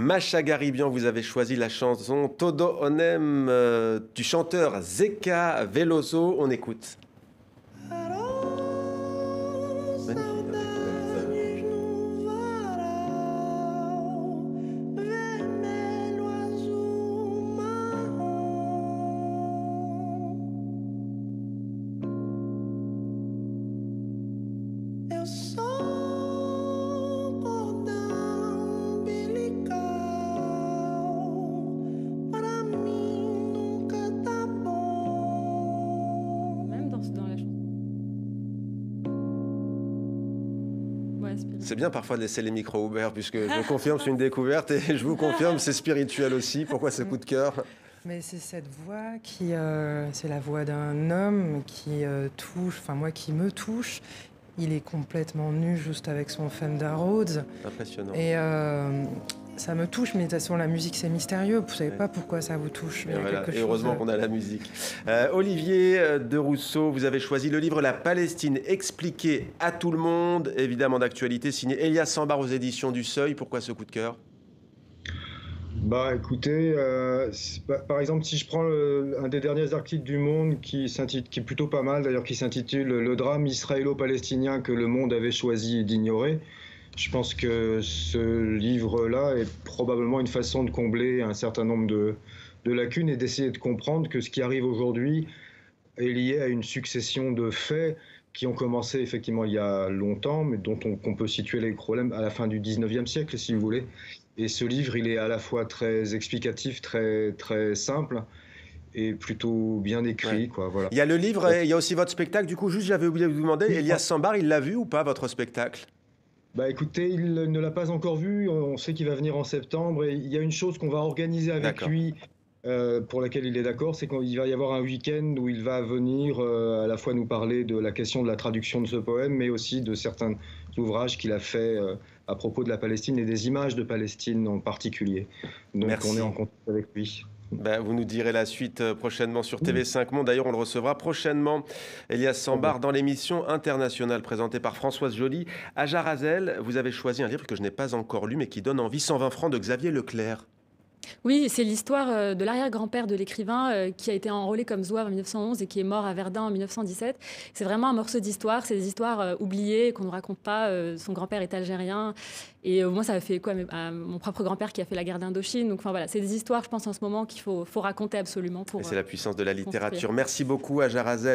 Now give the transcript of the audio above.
Macha Garibian, vous avez choisi la chanson Todo Onem du chanteur Zeca Veloso. On écoute. C'est bien parfois de laisser les micros ouverts, puisque je confirme, c'est une découverte et je vous confirme, c'est spirituel aussi. Pourquoi ce coup de cœur? Mais c'est cette voix qui, c'est la voix d'un homme qui touche, enfin moi qui me touche. Il est complètement nu, juste avec son Fender Rhodes. Impressionnant. Et ça me touche, mais de toute façon, la musique, c'est mystérieux. Vous ne savez pas pourquoi ça vous touche. Mais voilà. Et heureusement qu'on a la musique. Olivier de Rousseau, vous avez choisi le livre La Palestine expliquée à tout le monde, évidemment d'actualité, signé Elias Sambar aux éditions du Seuil. Pourquoi ce coup de cœur? Bah écoutez, par exemple, si je prends un des derniers articles du Monde qui est plutôt pas mal d'ailleurs, qui s'intitule Le drame israélo-palestinien que le monde avait choisi d'ignorer, je pense que ce livre-là est probablement une façon de combler un certain nombre de lacunes et d'essayer de comprendre que ce qui arrive aujourd'hui est lié à une succession de faits qui ont commencé effectivement il y a longtemps, mais dont on peut situer les problèmes à la fin du 19e siècle, si vous voulez. Et ce livre, il est à la fois très explicatif, très, très simple et plutôt bien écrit. Ouais. Quoi, voilà. Il y a le livre et il y a aussi votre spectacle. Du coup, juste, j'avais oublié de vous demander, Elias Sambar, il l'a vu ou pas, votre spectacle? Bah écoutez, il ne l'a pas encore vu. On sait qu'il va venir en septembre. Et il y a une chose qu'on va organiser avec lui, pour laquelle il est d'accord, c'est qu'il va y avoir un week-end où il va venir à la fois nous parler de la question de la traduction de ce poème, mais aussi de certains ouvrages qu'il a fait à propos de la Palestine et des images de Palestine en particulier. Donc Merci. on est en contact avec lui. Ben, vous nous direz la suite prochainement sur TV5 Monde. D'ailleurs, on le recevra prochainement, Elias Sambar, dans l'émission internationale présentée par Françoise Joly. Hajar Hazel, vous avez choisi un livre que je n'ai pas encore lu, mais qui donne envie, 120 francs de Xavier Leclerc. Oui, c'est l'histoire de l'arrière-grand-père de l'écrivain qui a été enrôlé comme zouave en 1911 et qui est mort à Verdun en 1917. C'est vraiment un morceau d'histoire, c'est des histoires oubliées qu'on ne raconte pas. Son grand-père est algérien et moi ça a fait quoi à mon propre grand-père qui a fait la guerre d'Indochine. Donc enfin voilà, c'est des histoires, je pense en ce moment qu'il faut raconter absolument pour. Et c'est la puissance de la littérature. Construire. Merci beaucoup Hajar Hazel.